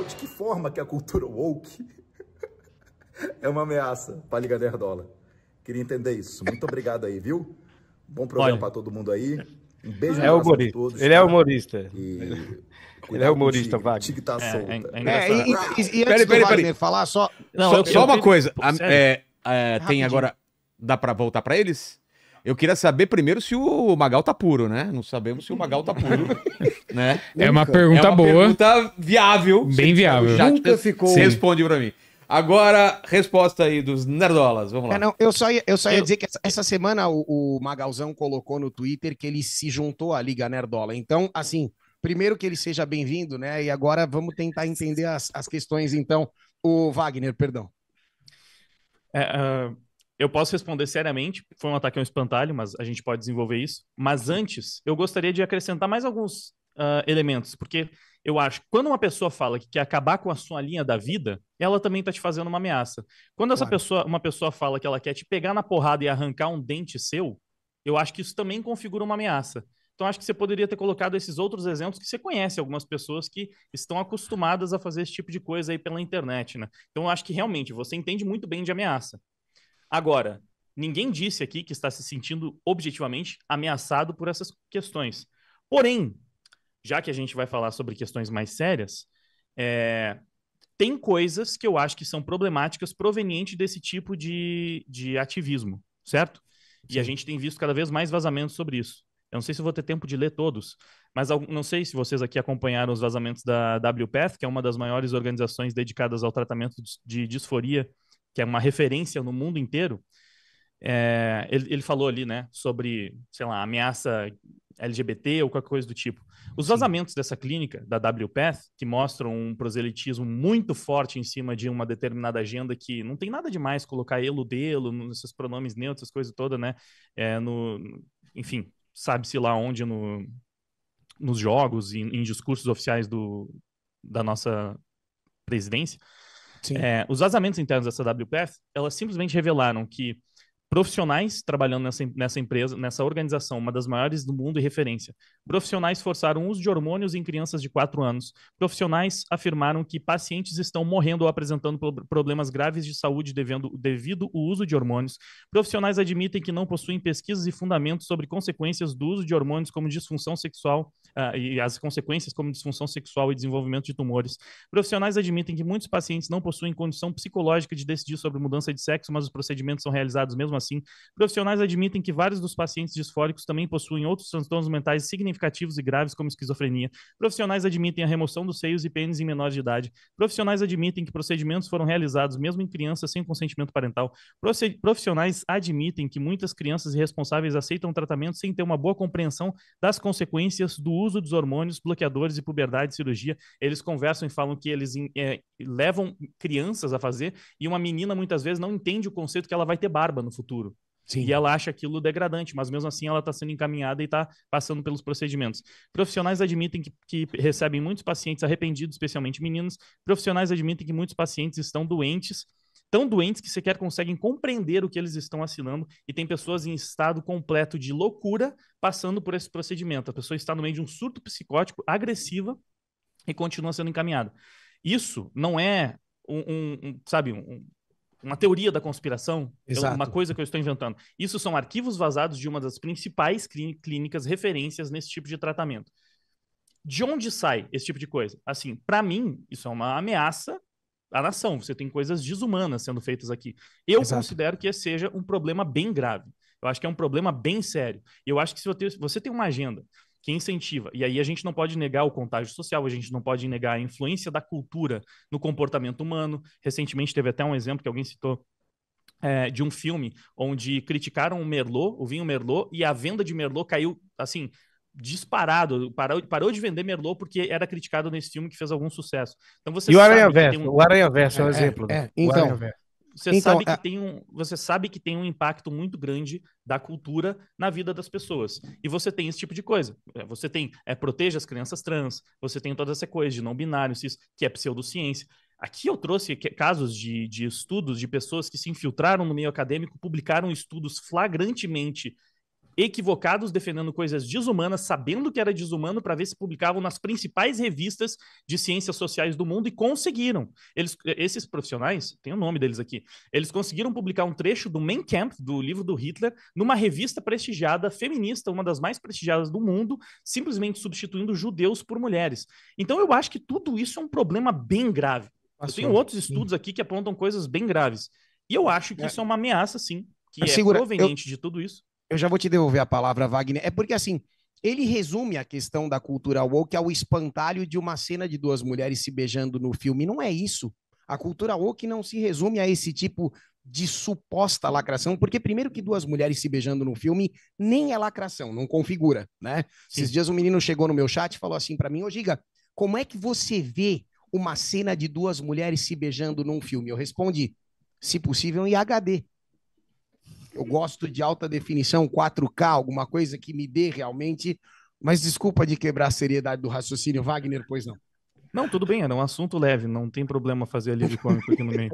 de que forma que a cultura woke é uma ameaça para a Liga Nerdola. Queria entender isso. Muito obrigado aí, viu? Bom programa para todo mundo aí. Um beijo no coração de todos. Ele é humorista. E Ele é humorista, Wagner. Tig tá solta. E antes do Wagner falar, só uma coisa. Tem agora... Dá pra voltar pra eles? Eu queria saber primeiro se o Magal tá puro, né? Não sabemos se o Magal tá puro, né? É uma pergunta boa. É uma pergunta viável. Bem viável. Nunca ficou... Você responde pra mim. Agora, resposta aí dos nerdolas. Vamos lá. Não, eu só ia dizer que essa semana o Magalzão colocou no Twitter que ele se juntou à Liga Nerdola. Então, assim, primeiro que ele seja bem-vindo, né? E agora vamos tentar entender as questões, então. O Wagner, perdão. Eu posso responder seriamente, foi um ataque a um espantalho, mas a gente pode desenvolver isso. Mas antes, eu gostaria de acrescentar mais alguns elementos, porque eu acho que quando uma pessoa fala que quer acabar com a sua linha da vida, ela também está te fazendo uma ameaça. Quando uma pessoa fala que ela quer te pegar na porrada e arrancar um dente seu, eu acho que isso também configura uma ameaça. Então, acho que você poderia ter colocado esses outros exemplos que você conhece algumas pessoas que estão acostumadas a fazer esse tipo de coisa aí pela internet, né? Então, eu acho que realmente você entende muito bem de ameaça. Agora, ninguém disse aqui que está se sentindo objetivamente ameaçado por essas questões. Porém, já que a gente vai falar sobre questões mais sérias, tem coisas que eu acho que são problemáticas provenientes desse tipo de ativismo, certo? Sim. E a gente tem visto cada vez mais vazamentos sobre isso. Eu não sei se eu vou ter tempo de ler todos, mas não sei se vocês aqui acompanharam os vazamentos da WPATH, que é uma das maiores organizações dedicadas ao tratamento de disforia, que é uma referência no mundo inteiro. Ele falou ali, né, sobre, sei lá, ameaça LGBT ou qualquer coisa do tipo. Os vazamentos dessa clínica, da WPATH, que mostram um proselitismo muito forte em cima de uma determinada agenda que não tem nada demais colocar elo, delo, nesses pronomes neutros, essas coisas todas, né, enfim, sabe-se lá onde nos jogos e em discursos oficiais da nossa presidência. Os vazamentos internos dessa WPATH, elas simplesmente revelaram que profissionais trabalhando nessa empresa, nessa organização, uma das maiores do mundo e referência. Profissionais forçaram o uso de hormônios em crianças de 4 anos. Profissionais afirmaram que pacientes estão morrendo ou apresentando problemas graves de saúde devido ao uso de hormônios. Profissionais admitem que não possuem pesquisas e fundamentos sobre consequências do uso de hormônios como disfunção sexual e as consequências como disfunção sexual e desenvolvimento de tumores. Profissionais admitem que muitos pacientes não possuem condição psicológica de decidir sobre mudança de sexo, mas os procedimentos são realizados mesmo assim. Profissionais admitem que vários dos pacientes disfóricos também possuem outros transtornos mentais significativos e graves, como esquizofrenia. Profissionais admitem a remoção dos seios e pênis em menores de idade. Profissionais admitem que procedimentos foram realizados mesmo em crianças sem consentimento parental. Profissionais admitem que muitas crianças irresponsáveis aceitam tratamento sem ter uma boa compreensão das consequências do uso dos hormônios, bloqueadores e puberdade e cirurgia. Eles conversam e falam que eles levam crianças a fazer e uma menina muitas vezes não entende o conceito que ela vai ter barba no futuro. Sim. E ela acha aquilo degradante, mas mesmo assim ela está sendo encaminhada e está passando pelos procedimentos. Profissionais admitem que recebem muitos pacientes arrependidos, especialmente meninos. Profissionais admitem que muitos pacientes estão doentes, tão doentes que sequer conseguem compreender o que eles estão assinando, e tem pessoas em estado completo de loucura passando por esse procedimento. A pessoa está no meio de um surto psicótico agressiva e continua sendo encaminhada. Isso não é uma teoria da conspiração, uma coisa que eu estou inventando. Isso são arquivos vazados de uma das principais clínicas referências nesse tipo de tratamento. De onde sai esse tipo de coisa? Assim, para mim, isso é uma ameaça à nação. Você tem coisas desumanas sendo feitas aqui. Eu considero que esse seja um problema bem grave. Eu acho que é um problema bem sério. Eu acho que se você tem uma agenda que incentiva, e aí a gente não pode negar o contágio social, a gente não pode negar a influência da cultura no comportamento humano. Recentemente teve até um exemplo que alguém citou de um filme onde criticaram o Merlot, o vinho Merlot, e a venda de Merlot caiu, assim, disparado, parou de vender Merlot porque era criticado nesse filme que fez algum sucesso. Então você e o Aranha-Verso, o Aranha-Verso é um exemplo. Então, você sabe que tem um impacto muito grande da cultura na vida das pessoas. E você tem esse tipo de coisa. Você tem proteja as crianças trans, você tem toda essa coisa de não binário, que é pseudociência. Aqui eu trouxe casos de estudos de pessoas que se infiltraram no meio acadêmico, publicaram estudos flagrantemente equivocados, defendendo coisas desumanas, sabendo que era desumano, para ver se publicavam nas principais revistas de ciências sociais do mundo, e conseguiram. Esses profissionais, tem o nome deles aqui, eles conseguiram publicar um trecho do Mein Kampf, do livro do Hitler, numa revista prestigiada, feminista, uma das mais prestigiadas do mundo, simplesmente substituindo judeus por mulheres. Então eu acho que tudo isso é um problema bem grave. Eu tenho outros estudos aqui que apontam coisas bem graves. E eu acho que isso é uma ameaça, sim, que é proveniente de tudo isso. Eu já vou te devolver a palavra, Wagner. É porque, assim, ele resume a questão da cultura woke ao espantalho de uma cena de duas mulheres se beijando no filme. Não é isso. A cultura woke não se resume a esse tipo de suposta lacração, porque primeiro que duas mulheres se beijando no filme nem é lacração, não configura, né? Sim. Esses dias um menino chegou no meu chat e falou assim para mim: ô Giga, como é que você vê uma cena de duas mulheres se beijando num filme? Eu respondi: se possível em HD. Eu gosto de alta definição, 4K, alguma coisa que me dê realmente, mas desculpa de quebrar a seriedade do raciocínio, Wagner, pois não. Não, tudo bem, era um assunto leve, não tem problema fazer alívio cômico aqui no meio.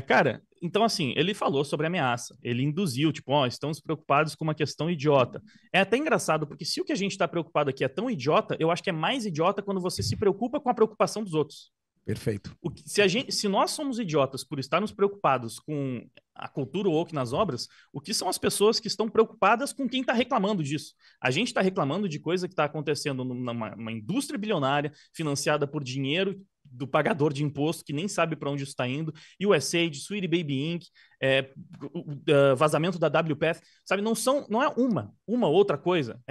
Cara, então assim, ele falou sobre ameaça, ele induziu, tipo, estamos preocupados com uma questão idiota. É até engraçado, porque se o que a gente está preocupado aqui é tão idiota, eu acho que é mais idiota quando você se preocupa com a preocupação dos outros. Perfeito. Se nós somos idiotas por estarmos preocupados com a cultura woke nas obras, o que são as pessoas que estão preocupadas com quem está reclamando disso? A gente está reclamando de coisa que está acontecendo numa indústria bilionária, financiada por dinheiro do pagador de imposto, que nem sabe para onde isso está indo, USAID, Sweetie Baby Inc., vazamento da WPF, sabe? Não é uma outra coisa,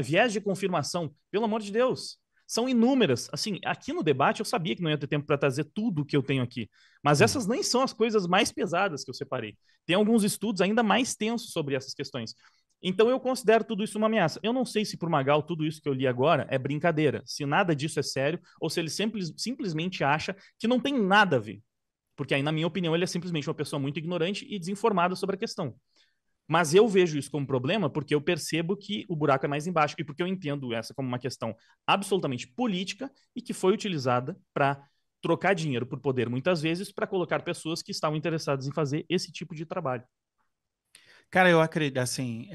viés de confirmação, pelo amor de Deus. São inúmeras. Assim, aqui no debate eu sabia que não ia ter tempo para trazer tudo que eu tenho aqui. Mas essas nem são as coisas mais pesadas que eu separei. Tem alguns estudos ainda mais tensos sobre essas questões. Então eu considero tudo isso uma ameaça. Eu não sei se por Magal tudo isso que eu li agora é brincadeira, se nada disso é sério, ou se ele simplesmente acha que não tem nada a ver. Porque aí, na minha opinião, ele é simplesmente uma pessoa muito ignorante e desinformada sobre a questão. Mas eu vejo isso como problema porque eu percebo que o buraco é mais embaixo e porque eu entendo essa como uma questão absolutamente política e que foi utilizada para trocar dinheiro por poder, muitas vezes, para colocar pessoas que estavam interessadas em fazer esse tipo de trabalho. Cara, eu acredito, assim,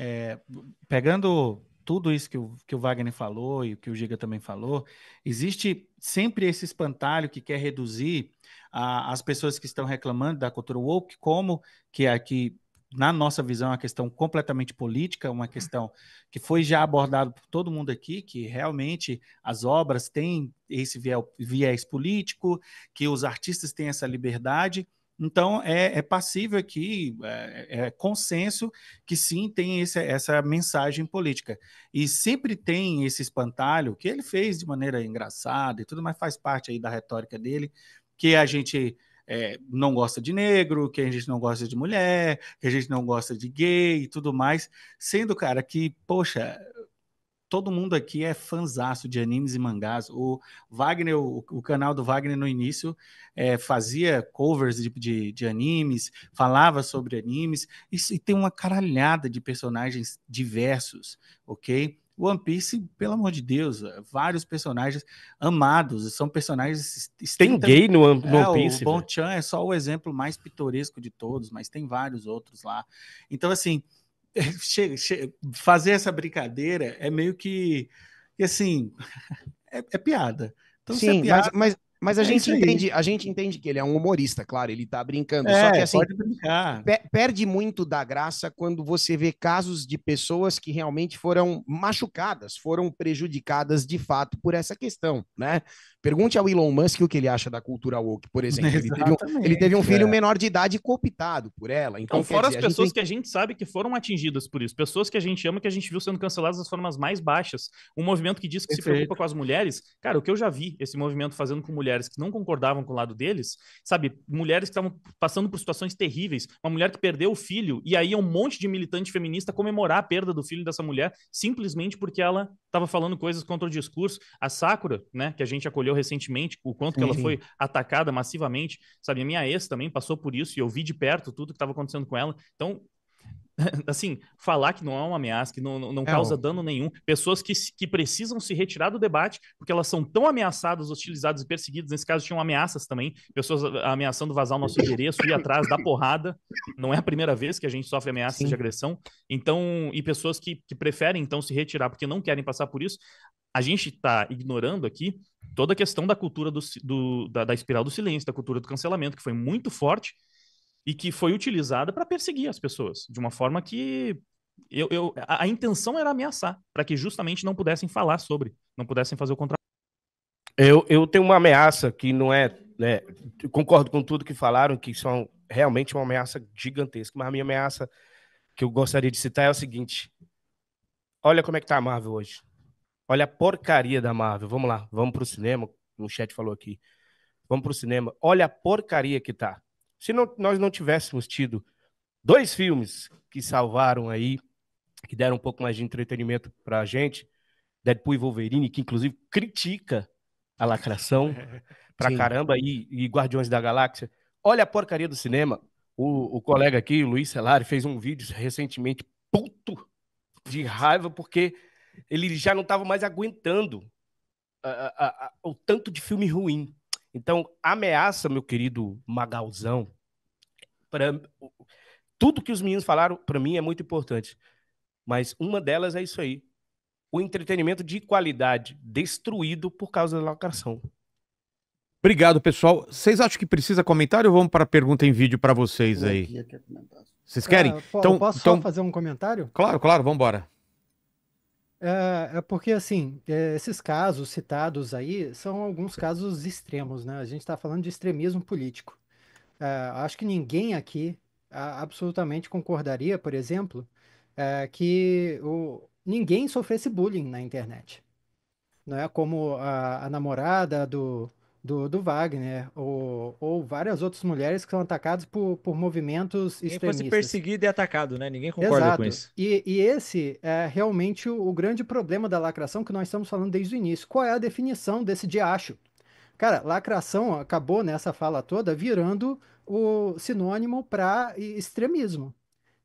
pegando tudo isso que o Wagner falou e o que o Giga também falou, existe sempre esse espantalho que quer reduzir as pessoas que estão reclamando da cultura woke como que aqui, na nossa visão, é uma questão completamente política, uma questão que foi já abordada por todo mundo aqui, que realmente as obras têm esse viés político, que os artistas têm essa liberdade. Então, é passível aqui, é consenso que sim, tem essa mensagem política. E sempre tem esse espantalho, que ele fez de maneira engraçada e tudo, mas faz parte aí da retórica dele, que a gente não gosta de negro, que a gente não gosta de mulher, que a gente não gosta de gay e tudo mais, sendo, cara, que, poxa, todo mundo aqui é fãzaço de animes e mangás. O Wagner, o canal do Wagner no início fazia covers de animes, falava sobre animes, e tem uma caralhada de personagens diversos, ok? One Piece, pelo amor de Deus, vários personagens amados, são personagens... Tem gay no One Piece? O Bonchan é só o exemplo mais pitoresco de todos, mas tem vários outros lá. Então, assim, fazer essa brincadeira é meio que assim, é piada. Então, sim, mas a gente entende que ele é um humorista, claro, ele tá brincando. Só que assim, pode brincar. Perde muito da graça quando você vê casos de pessoas que realmente foram machucadas, foram prejudicadas de fato por essa questão, né? Pergunte ao Elon Musk o que ele acha da cultura woke, por exemplo. Ele teve um filho menor de idade cooptado por ela. Então, fora as pessoas que a gente sabe que foram atingidas por isso, pessoas que a gente ama, que a gente viu sendo canceladas das formas mais baixas. Um movimento que diz que se preocupa com as mulheres. Cara, o que eu já vi esse movimento fazendo com mulheres que não concordavam com o lado deles, sabe? Mulheres que estavam passando por situações terríveis. Uma mulher que perdeu o filho e aí um monte de militante feminista comemorar a perda do filho dessa mulher simplesmente porque ela estava falando coisas contra o discurso. A Sakura, né, que a gente acolheu recentemente, o quanto que ela foi atacada massivamente, sabe? A minha ex também passou por isso e eu vi de perto tudo que estava acontecendo com ela. Então, assim, falar que não é uma ameaça, que não causa dano nenhum, pessoas que precisam se retirar do debate porque elas são tão ameaçadas, hostilizadas e perseguidas, nesse caso tinham ameaças também, pessoas ameaçando vazar o nosso endereço, ir atrás, dar porrada, não é a primeira vez que a gente sofre ameaças de agressão, então, e pessoas que preferem então se retirar porque não querem passar por isso, a gente está ignorando aqui toda a questão da cultura da espiral do silêncio, da cultura do cancelamento, que foi muito forte, e que foi utilizada para perseguir as pessoas, de uma forma que a intenção era ameaçar, para que justamente não pudessem falar sobre, não pudessem fazer o contrário. Eu tenho uma ameaça que não é, né, concordo com tudo que falaram, que são realmente uma ameaça gigantesca, mas a minha ameaça que eu gostaria de citar é o seguinte: olha como é que tá a Marvel hoje. Olha a porcaria da Marvel. Vamos lá, vamos pro cinema, o chat falou aqui. Vamos pro cinema. Olha a porcaria que tá. Se nós não tivéssemos tido 2 filmes que salvaram aí, que deram um pouco mais de entretenimento pra gente, Deadpool e Wolverine, que inclusive critica a lacração pra caramba, e Guardiões da Galáxia. Olha a porcaria do cinema. O colega aqui, o Luiz Celari, fez um vídeo recentemente puto de raiva porque ele já não estava mais aguentando o tanto de filme ruim. Então, ameaça, meu querido Magalzão, tudo que os meninos falaram, para mim, é muito importante. Mas uma delas é isso aí. O entretenimento de qualidade destruído por causa da lacração. Obrigado, pessoal. Vocês acham que precisa comentário ou vamos para a pergunta em vídeo para vocês aí? Vocês querem? Então, posso só fazer um comentário? Claro, vamos embora. Porque, assim, esses casos citados aí são alguns casos extremos, né? A gente está falando de extremismo político. Acho que ninguém aqui absolutamente concordaria, por exemplo, que ninguém sofresse bullying na internet. Não é como a namorada do Wagner, ou várias outras mulheres que são atacadas por movimentos Ninguém extremistas. fosse perseguido e atacado, né? Ninguém concorda com isso. E esse é realmente o grande problema da lacração que nós estamos falando desde o início. Qual é a definição desse diacho? Cara, lacração acabou nessa fala toda virando o sinônimo para extremismo.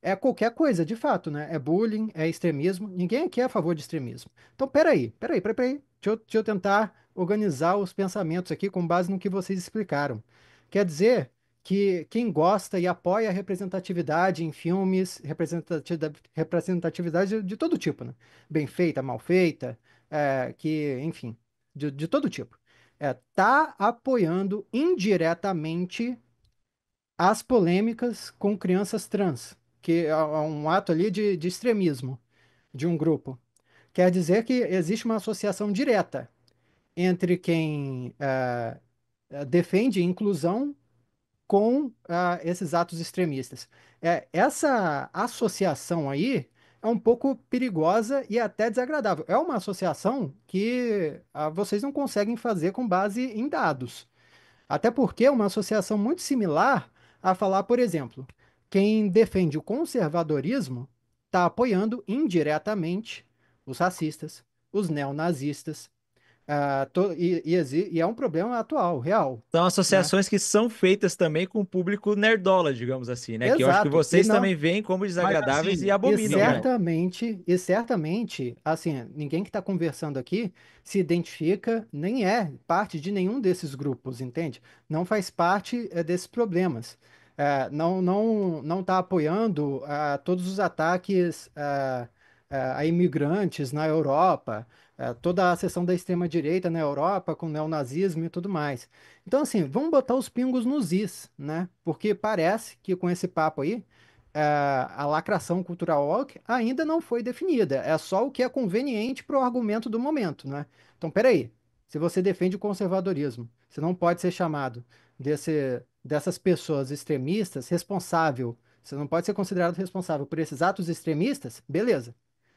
É qualquer coisa, de fato, né? É bullying, é extremismo. Ninguém aqui é a favor de extremismo. Então, peraí. Deixa eu tentar organizar os pensamentos aqui com base no que vocês explicaram. Quer dizer que quem gosta e apoia a representatividade em filmes, representatividade de todo tipo, né? Bem feita, mal feita, enfim, de todo tipo. Tá apoiando indiretamente as polêmicas com crianças trans, que é um ato ali de extremismo de um grupo. Quer dizer que existe uma associação direta entre quem defende inclusão com esses atos extremistas. Essa associação aí é um pouco perigosa e até desagradável. É uma associação que vocês não conseguem fazer com base em dados. Até porque é uma associação muito similar a falar, por exemplo, quem defende o conservadorismo está apoiando indiretamente os racistas, os neonazistas, e é um problema atual, real. São Né? associações que são feitas também com o público nerdola, digamos assim, né? Que eu acho que vocês também veem como desagradáveis e abominam. E certamente, assim, ninguém que está conversando aqui se identifica, nem é parte de nenhum desses grupos, entende? Não faz parte desses problemas. Não está apoiando todos os ataques a imigrantes na Europa, toda a seção da extrema-direita na Europa com neonazismo e tudo mais. Então, assim, vamos botar os pingos nos is, né? Porque parece que com esse papo aí, a lacração cultural woke ainda não foi definida. É só o que é conveniente para o argumento do momento, né? Então, peraí. Se você defende o conservadorismo, você não pode ser chamado dessas pessoas extremistas responsável. Você não pode ser considerado responsável por esses atos extremistas? Beleza.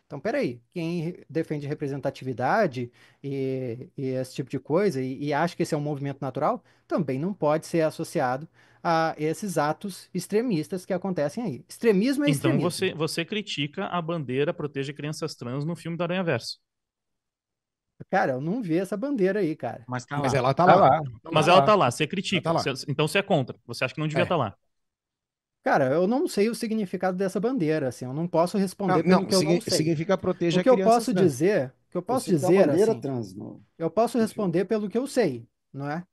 Então, peraí, quem defende representatividade e esse tipo de coisa e acha que esse é um movimento natural, também não pode ser associado a esses atos extremistas que acontecem aí. Extremismo é extremismo. Então você critica a bandeira Proteja Crianças Trans no filme do Aranhaverso. Cara, eu não vi essa bandeira aí, cara. Mas ela tá lá. Mas ela tá lá, você critica. Então você é contra. Você acha que não devia estar lá. Cara, eu não sei o significado dessa bandeira, assim, eu não posso responder pelo que eu não sei. Significa proteger o que eu posso dizer, o que eu posso dizer, bandeira assim, trans, não. eu posso responder pelo que eu sei, não é?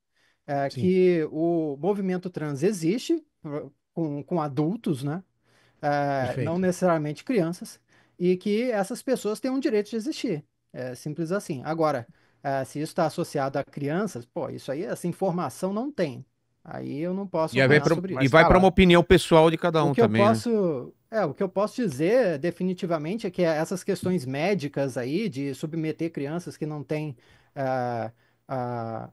Que o movimento trans existe com adultos, né? Não necessariamente crianças, e que essas pessoas têm um direito de existir. É simples assim. Agora, se isso está associado a crianças, pô, isso aí, essa informação não tem. Aí eu não posso falar sobre isso. E vai para uma opinião pessoal de cada um também. O que eu posso dizer definitivamente é que essas questões médicas aí, de submeter crianças que não têm a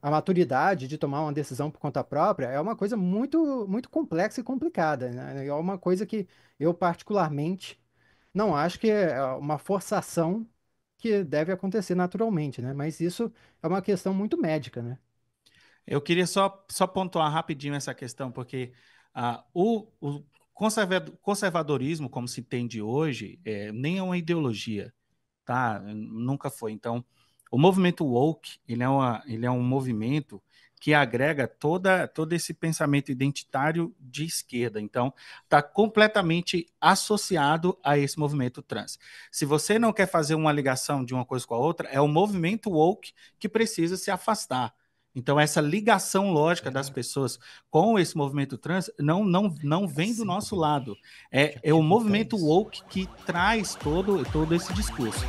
maturidade de tomar uma decisão por conta própria, é uma coisa muito, muito complexa e complicada, né? É uma coisa que eu, particularmente, não acho que é uma forçação que deve acontecer naturalmente, né? Mas isso é uma questão muito médica, né? Eu queria só pontuar rapidinho essa questão, porque o conservadorismo, como se entende hoje, nem é uma ideologia, tá? Nunca foi. Então, o movimento woke, ele é um movimento que agrega todo esse pensamento identitário de esquerda. Então, está completamente associado a esse movimento trans. Se você não quer fazer uma ligação de uma coisa com a outra, é o movimento woke que precisa se afastar. Então, essa ligação lógica das pessoas com esse movimento trans não vem do nosso lado. É o movimento woke que traz todo esse discurso.